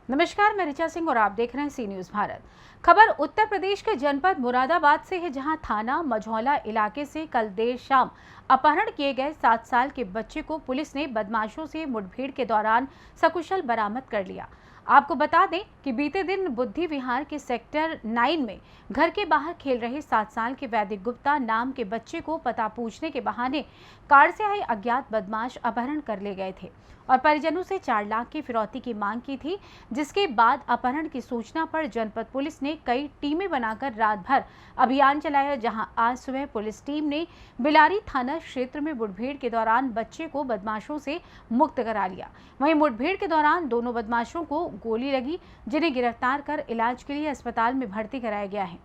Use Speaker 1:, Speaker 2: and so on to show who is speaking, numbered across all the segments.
Speaker 1: नमस्कार, मैं ऋचा सिंह और आप देख रहे हैं सी न्यूज भारत। खबर उत्तर प्रदेश के जनपद मुरादाबाद से है, जहां थाना मझौला इलाके से कल देर शाम अपहरण किए गए 7 साल के बच्चे को पुलिस ने बदमाशों से मुठभेड़ के दौरान सकुशल बरामद कर लिया। आपको बता दें कि बीते दिन बुद्धि विहार के सेक्टर 9 में घर के बाहर खेल रहे 7 साल के वैदिक गुप्ता नाम के बच्चे को पता पूछने के बहाने कार से आए अज्ञात बदमाश अपहरण कर ले गए थे और परिजनों से 4 लाख की फिरौती की मांग की थी। जिसके बाद अपहरण की सूचना पर जनपद पुलिस ने कई टीमें बनाकर रात भर अभियान चलाया, जहां आज सुबह पुलिस टीम ने बिलारी थाना क्षेत्र में मुठभेड़ के दौरान बच्चे को बदमाशों से मुक्त करा लिया। वहीं मुठभेड़ के दौरान दोनों बदमाशों को गोली लगी, जिन्हें गिरफ्तार कर इलाज के लिए अस्पताल में भर्ती कराया गया है।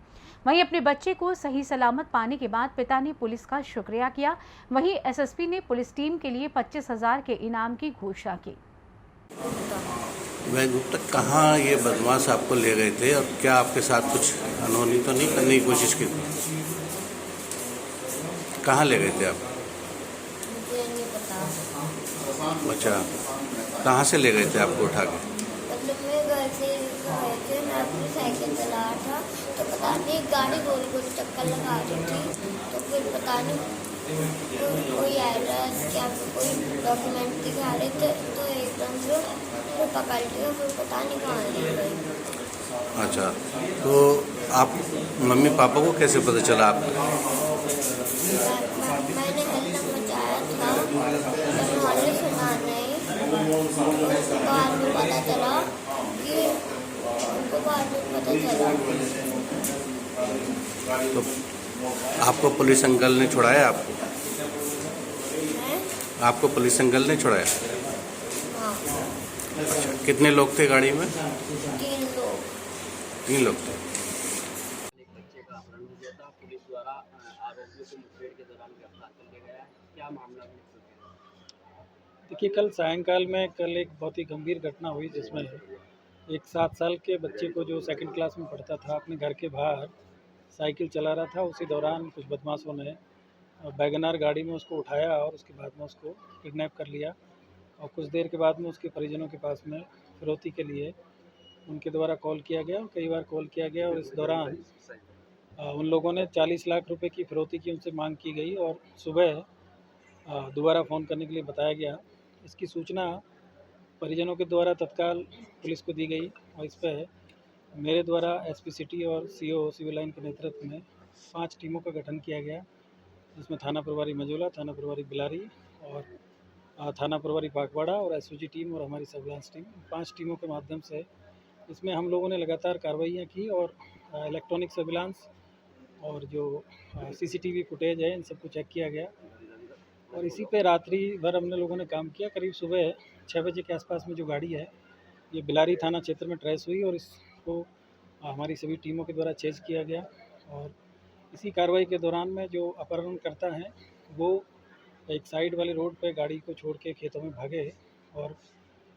Speaker 1: वहीं अपने बच्चे को सही सलामत पाने के बाद पिता ने पुलिस का शुक्रिया किया। वहीं एसएसपी ने पुलिस टीम के लिए 25,000 के इनाम की घोषणा की।
Speaker 2: वैदिक गुप्ता कहाँ ये बदमाश आपको ले गए थे और क्या आपके साथ कुछ अनहोनी तो नहीं करने की कोशिश की थी? कहाँ ले गए थे आप?
Speaker 3: मुझे नहीं पता।
Speaker 2: अच्छा, कहाँ से ले गए थे आपको उठा के?
Speaker 3: मतलब मैं घर से गए थे, मैं अपनी साइकिल चला रहा था तो पता नहीं गाड़ी गोल गोल चक्कर लगा रही थी, तो फिर पता नहीं कोई एड्रेस क्या कोई डॉक्यूमेंट दिखा रहे थे, तो एकदम से फिर पकड़ लिया, फिर पता नहीं कहाँ ले गए।
Speaker 2: अच्छा, तो आप मम्मी पापा को कैसे पता चला आपको?
Speaker 3: मैंने हल्ला मचाया था, मोहल्ले सुना नहीं, बाद में पता चला कि उनको बाद में पता चला।
Speaker 2: तो आपको पुलिस अंकल ने छुड़ाया? आपको आपको पुलिस अंकल ने छुड़ाया?
Speaker 3: हाँ।
Speaker 2: अच्छा, कितने लोग थे गाड़ी में?
Speaker 3: 3 लोग।
Speaker 2: 3 लोग थे।
Speaker 4: एक बच्चे का अपहरण हो गया था, पुलिस द्वारा आरोपियों को मुठभेड़ के दौरान गिरफ्तार कर लिया गया है। क्या मामला है?
Speaker 5: देखिए, कल सायंकाल में एक बहुत ही गंभीर घटना हुई, जिसमें एक 7 साल के बच्चे को, जो सेकंड क्लास में पढ़ता था, अपने घर के बाहर साइकिल चला रहा था। उसी दौरान कुछ बदमाशों ने वैगनार गाड़ी में उसको उठाया और उसके बाद में उसको किडनैप कर लिया और कुछ देर के बाद में उसके परिजनों के पास में फिरौती के लिए उनके द्वारा कॉल किया गया और कई बार कॉल किया गया और इस दौरान उन लोगों ने 40 लाख रुपए की फिरौती की उनसे मांग की गई और सुबह दोबारा फ़ोन करने के लिए बताया गया। इसकी सूचना परिजनों के द्वारा तत्काल पुलिस को दी गई और इस पर मेरे द्वारा एसपी सिटी और सीओ सिविल लाइन के नेतृत्व में 5 टीमों का गठन किया गया, जिसमें थाना प्रभारी मझौला, थाना प्रभारी बिलारी और थाना प्रभारी बागवाड़ा और एसओजी टीम और हमारी सर्विलांस टीम, 5 टीमों के माध्यम से इसमें हम लोगों ने लगातार कार्रवाइयाँ की और इलेक्ट्रॉनिक सर्विलांस और जो सीसीटीवी फुटेज है, इन सबको चेक किया गया और इसी पे रात्रि भर हमने लोगों ने काम किया। करीब सुबह 6 बजे के आसपास में जो गाड़ी है, ये बिलारी थाना क्षेत्र में ट्रेस हुई और इसको हमारी सभी टीमों के द्वारा चेज किया गया और इसी कार्रवाई के दौरान में जो अपहरण करता है, वो एक साइड वाले रोड पे गाड़ी को छोड़ के खेतों में भागे और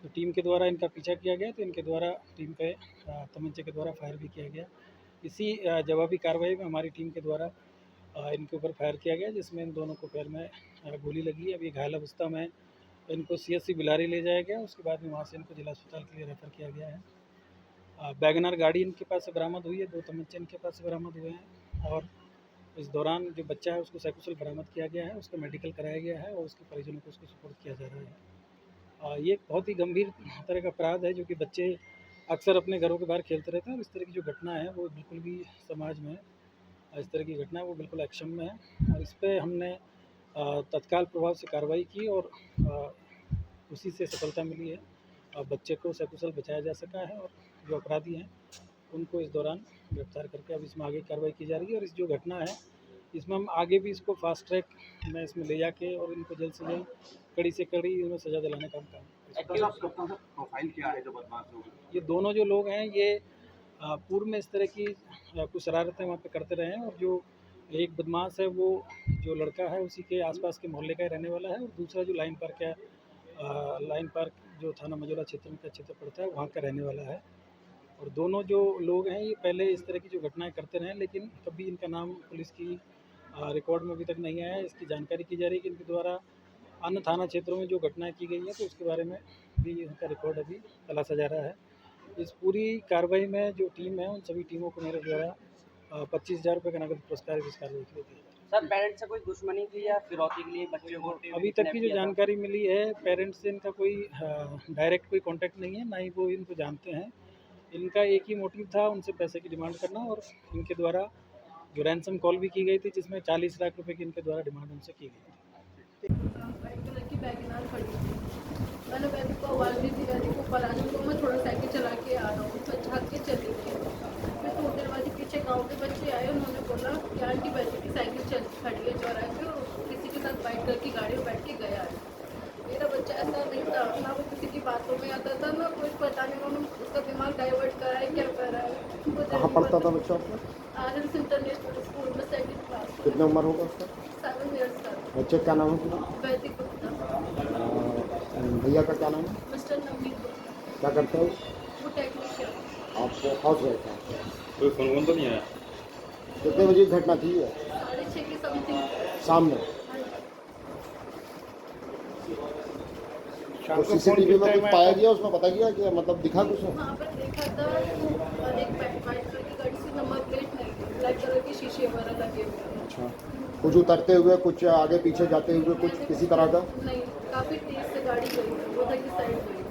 Speaker 5: तो टीम के द्वारा इनका पीछा किया गया, तो इनके द्वारा टीम पे तमंचे के द्वारा फायर भी किया गया। इसी जवाबी कार्रवाई में हमारी टीम के द्वारा इनके ऊपर फायर किया गया, जिसमें इन दोनों को पैर में गोली लगी। अभी घायल अवस्था में इनको सीएससी बिलारी ले जाया गया, उसके बाद में वहाँ से इनको जिला अस्पताल के लिए रेफ़र किया गया है। वैगनार गाड़ी इनके पास से बरामद हुई है, 2 तमंचे इनके पास से बरामद हुए हैं और इस दौरान जो बच्चा है उसको सकुशल बरामद किया गया है, उसका मेडिकल कराया गया है और उसके परिजनों को उसको सुपुर्द किया जा रहा है। ये बहुत ही गंभीर तरह का अपराध है, जो कि बच्चे अक्सर अपने घरों के बाहर खेलते रहते हैं और इस तरह की जो घटना है वो बिल्कुल भी समाज में इस तरह की घटना है वो बिल्कुल अक्षम्य है और इस पर हमने तत्काल प्रभाव से कार्रवाई की और उसी से सफलता मिली है। बच्चे को सकुशल बचाया जा सका है और जो अपराधी हैं उनको इस दौरान गिरफ्तार करके अब इसमें आगे कार्रवाई की जा रही है और इस जो घटना है इसमें हम आगे भी इसको फास्ट ट्रैक में इसमें ले जाके और इनको जल्द से जल्द कड़ी से कड़ी इनमें सज़ा दिलाने का काम
Speaker 4: प्रोफाइल क्या है जो बदमाश लोग?
Speaker 5: ये दोनों जो लोग हैं, ये पूर्व में इस तरह की कुछ शरारतें वहाँ पे करते रहे हैं और जो एक बदमाश है वो जो लड़का है उसी के आसपास के मोहल्ले का ही रहने वाला है और दूसरा जो लाइन पार्क है, लाइन पार्क जो थाना मझौला क्षेत्र का क्षेत्र पड़ता है, वहाँ का रहने वाला है। और दोनों जो लोग हैं ये पहले इस तरह की जो घटनाएं करते रहे, लेकिन कभी इनका नाम पुलिस की रिकॉर्ड में अभी तक नहीं आया है। इसकी जानकारी की जा रही है कि इनके द्वारा अन्य थाना क्षेत्रों में जो घटनाएं की गई हैं तो उसके बारे में भी इनका रिकॉर्ड अभी तलाशा जा रहा है। इस पूरी कार्रवाई में जो टीम है उन सभी टीमों को मेरे द्वारा 25,000 रुपये का नगद पुरस्कार इस कार्रवाई के लिए दिया जाएगा।
Speaker 4: सर पेरेंट्स से कोई दुश्मनी थी या फिरौती के लिए बच्चों को
Speaker 5: अभी तक की जो जानकारी मिली है, पेरेंट्स से इनका कोई डायरेक्ट कोई कांटेक्ट नहीं है, ना ही वो इनको जानते हैं। इनका एक ही मोटिव था, उनसे पैसे की डिमांड करना, और इनके द्वारा जो रैंसम कॉल भी की गई थी जिसमें 40 लाख रुपए की इनके द्वारा डिमांड उनसे की गई थी।
Speaker 6: वाइट कलर की वैगनआर खड़ी थी। मैंने वैदी को आवाज़ दी थी, वैदी को ऊपर आने को, मैं थोड़ा साइकिल चला के आ रहा हूँ, तो झाँक के चली गई। फिर थोड़ी देर बाद पीछे गाँव के बच्चे आए, उन्होंने बोला कि आंटी वैदी की साइकिल चल खड़ी है चौराहे पे और किसी के साथ वाइट कलर की गाड़ी में बैठ के गया है। मेरा बच्चा ऐसा नहीं था, ना वो किसी की बातों में आता था, ना कुछ पता नहीं उन्होंने उसका दिमाग डाइवर्ट करा है, क्या कर रहा है।
Speaker 7: कहाँ पढ़ता था बच्चा आपका?
Speaker 6: आर्यन इंटरनेशनल स्कूल में 2nd क्लास।
Speaker 7: कितने उम्र होगा उसका?
Speaker 6: 7 ईयर्स का।
Speaker 7: बच्चे का क्या नाम है?
Speaker 6: वैदिक गुप्ता।
Speaker 7: भैया का क्या नाम है?
Speaker 6: मिस्टर नवनीत गुप्ता।
Speaker 7: क्या करता है?
Speaker 6: वो टेक्नीशियन।
Speaker 7: आपको हाउस वाइफ है?
Speaker 8: कोई फोन तो नहीं आया?
Speaker 7: कितने बजे घटना थी है?
Speaker 6: 6:30 की समथिंग।
Speaker 7: शाम में? तो सीसीटीवी में कुछ पाया गया, उसमें पता गया कि मतलब दिखा कुछ?
Speaker 6: वहाँ पर देखा था और एक वाइट कलर की गाड़ी से नंबर प्लेट नहीं थी, ब्लैक कलर के शीशे वगैरह लगे हुए हैं।
Speaker 7: अच्छा, कुछ उतरते हुए, कुछ आगे पीछे जाते हुए, कुछ किसी तरह का?
Speaker 6: नहीं, काफ़ी तेज से गाड़ी गई है, उधर की साइड गई।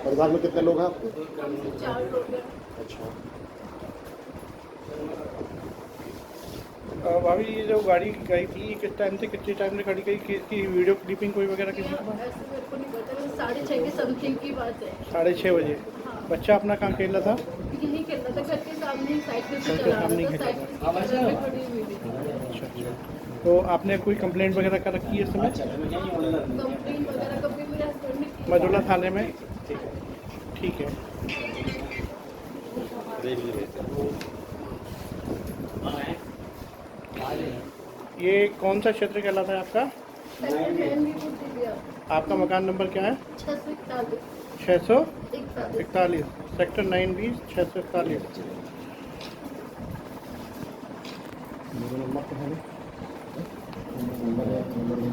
Speaker 7: परिवार में कितने लोग हैं आपके?
Speaker 6: 4 लोग हैं।
Speaker 7: अच्छा,
Speaker 9: भाभी ये जो गाड़ी गई थी किस टाइम से कितने टाइम में गाड़ी गई, किसकी वीडियो क्लिपिंग कोई वगैरह किसी के पास?
Speaker 6: ऐसे मेरे को नहीं पता, 6:30 की समथिंग की बात है।
Speaker 9: 6:30 बजे बच्चा अपना काम खेल रहा था?
Speaker 6: यही खेल रहा था, घर के सामने ही साइकिल से
Speaker 9: घर के
Speaker 6: चला
Speaker 9: सामने
Speaker 6: रहा
Speaker 9: ही
Speaker 6: था, साइकिल की जगह पे खड़ी हुई थी।
Speaker 9: अच्छा, तो आपने कोई कंप्लेंट वगैरह कर रखी है इस समय?
Speaker 6: कंप्लेंट वगैरह कभी मेरे हस्बैंड ने की।
Speaker 9: मजोला थाने में? ठीक है। ये कौन सा क्षेत्र कहलाता है आपका?
Speaker 6: सेकंड मैन भी पूछ दिया।
Speaker 9: आपका मकान नंबर क्या है?
Speaker 6: 641।
Speaker 9: 641 सेक्टर 9B 641।
Speaker 7: मेरा नंबर तो है नंबर है, नंबर है।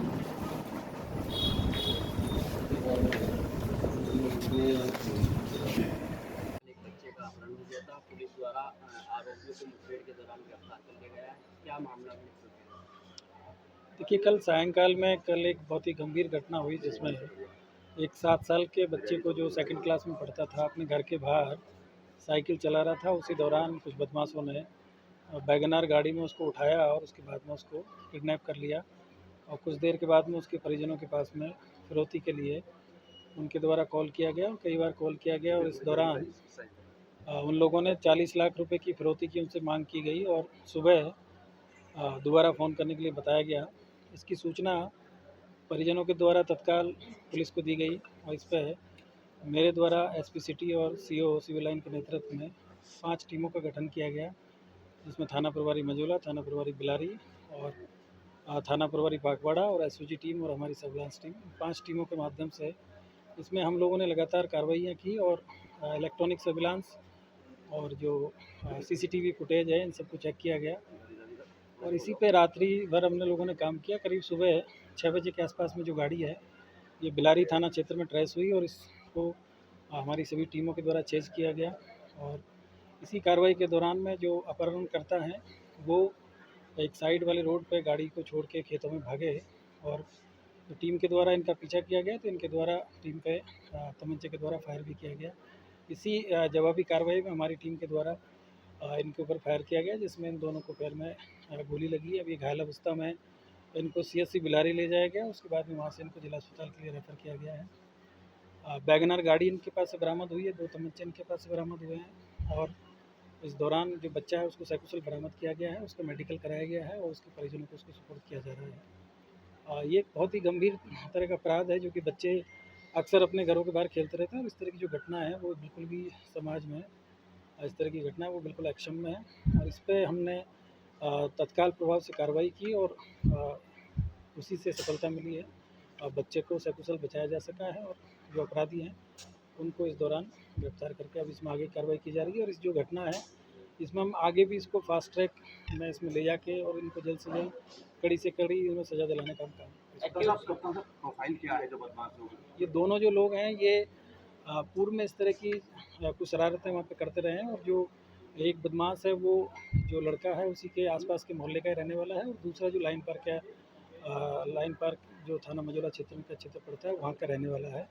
Speaker 4: एक बच्चे का अपहरण हो गया था, पुलिस द्वारा आरोपियों को मुठभेड़ के दौरान गिरफ्तार कर लिया गया है। क्या मामला है?
Speaker 5: देखिए, कल सायंकाल में एक बहुत ही गंभीर घटना हुई जिसमें एक 7 साल के बच्चे को, जो 2nd क्लास में पढ़ता था, अपने घर के बाहर साइकिल चला रहा था। उसी दौरान कुछ बदमाशों ने वैगनआर गाड़ी में उसको उठाया और उसके बाद में उसको किडनैप कर लिया, और कुछ देर के बाद में उसके परिजनों के पास में फिरौती के लिए उनके द्वारा कॉल किया गया, कई बार कॉल किया गया, और इस दौरान उन लोगों ने 40 लाख रुपए की फिरौती की उनसे मांग की गई, और सुबह दोबारा फ़ोन करने के लिए बताया गया। इसकी सूचना परिजनों के द्वारा तत्काल पुलिस को दी गई, और इस पर मेरे द्वारा एसपी सिटी और सीओ सिविल लाइन के नेतृत्व में 5 टीमों का गठन किया गया, जिसमें थाना प्रभारी मजोला, थाना प्रभारी बिलारी और थाना प्रभारी बागवाड़ा और एसओजी टीम और हमारी सर्विलांस टीम, 5 टीमों के माध्यम से इसमें हम लोगों ने लगातार कार्रवाइयाँ की, और इलेक्ट्रॉनिक सर्विलांस और जो सीसीटीवी फुटेज है इन सबको चेक किया गया, और इसी पे रात्रि भर हमने लोगों ने काम किया। करीब सुबह 6 बजे के आसपास में जो गाड़ी है ये बिलारी थाना क्षेत्र में ट्रेस हुई, और इसको हमारी सभी टीमों के द्वारा चेज किया गया, और इसी कार्रवाई के दौरान में जो अपहरण करता है वो एक साइड वाले रोड पे गाड़ी को छोड़ के खेतों में भागे, और तो टीम के द्वारा इनका पीछा किया गया, तो इनके द्वारा टीम पे तमंचे के द्वारा फायर भी किया गया। इसी जवाबी कार्रवाई में हमारी टीम के द्वारा इनके ऊपर फायर किया गया, जिसमें इन दोनों को पैर में गोली लगी। अभी घायल अवस्था में इनको CSC बिलारी ले जाया गया, उसके बाद में वहाँ से इनको जिला अस्पताल के लिए रेफ़र किया गया है। वैगनआर गाड़ी इनके पास से बरामद हुई है, 2 तमंचे इनके पास से बरामद हुए हैं, और इस दौरान जो बच्चा है उसको सकुशल बरामद किया गया है, उसका मेडिकल कराया गया है, और उसके परिजनों को उसको सुपुर्द किया जा रहा है। ये एक बहुत ही गंभीर तरह का अपराध है, जो कि बच्चे अक्सर अपने घरों के बाहर खेलते रहते हैं, और इस तरह की जो घटना है वो बिल्कुल भी समाज में इस तरह की घटना है वो बिल्कुल अक्षम्य है, और इस पर हमने तत्काल प्रभाव से कार्रवाई की, और उसी से सफलता मिली है। बच्चे को सकुशल बचाया जा सका है, और जो अपराधी हैं उनको इस दौरान गिरफ्तार करके अब इसमें आगे कार्रवाई की जा रही है। और इस जो घटना है इसमें हम आगे भी इसको फास्ट ट्रैक में इसमें ले जाके और इनको जल्द से जल्द कड़ी से कड़ी इनमें सज़ा दिलाने का काम
Speaker 7: प्रोफाइल क्या है जो बदमाश लोग हैं?
Speaker 5: ये दोनों जो लोग हैं ये पूर्व में इस तरह की कुछ शरारतें वहाँ पे करते रहे हैं, और जो एक बदमाश है वो जो लड़का है उसी के आसपास के मोहल्ले का ही रहने वाला है, और दूसरा जो लाइन पार्क है लाइन पार्क जो थाना मजोला क्षेत्र में का क्षेत्र पड़ता है वहाँ का रहने वाला है।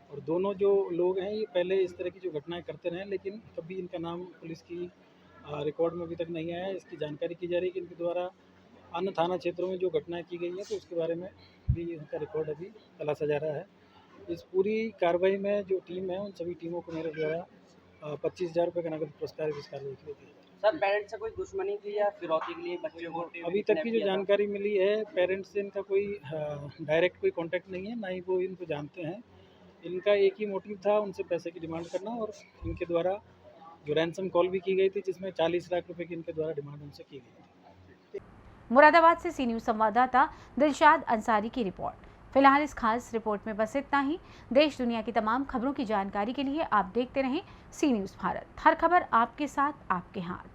Speaker 5: और दोनों जो लोग हैं ये पहले इस तरह की जो घटनाएं करते रहे, लेकिन कभी इनका नाम पुलिस की रिकॉर्ड में अभी तक नहीं आया है। इसकी जानकारी की जा रही है कि इनके द्वारा अन्य थाना क्षेत्रों में जो घटनाएं की गई हैं तो उसके बारे में भी इनका रिकॉर्ड अभी तलाशा जा रहा है। इस पूरी कार्रवाई में जो टीम है उन सभी टीमों को मेरे द्वारा 25,000 रुपये का नगद पुरस्कार इस कार्रवाई के लिए दिया जाएगा।
Speaker 4: सर पेरेंट्स से कोई दुश्मनी थी या फिरौती के लिए बच्चे को
Speaker 5: अभी तक की जो जानकारी मिली है पेरेंट्स से इनका कोई डायरेक्ट कोई कांटेक्ट नहीं है, ना ही वो इनको जानते हैं। इनका एक ही मोटिव था उनसे पैसे की डिमांड करना, और इनके द्वारा जो रैंसम कॉल भी की गई थी जिसमें 40 लाख रुपए की इनके द्वारा डिमांड उनसे की गई थी।
Speaker 1: मुरादाबाद से सी न्यूज़ संवाददाता दिलशाद अंसारी की रिपोर्ट। फिलहाल इस खास रिपोर्ट में बस इतना ही। देश दुनिया की तमाम खबरों की जानकारी के लिए आप देखते रहें सी न्यूज़ भारत। हर खबर आपके साथ, आपके हाथ।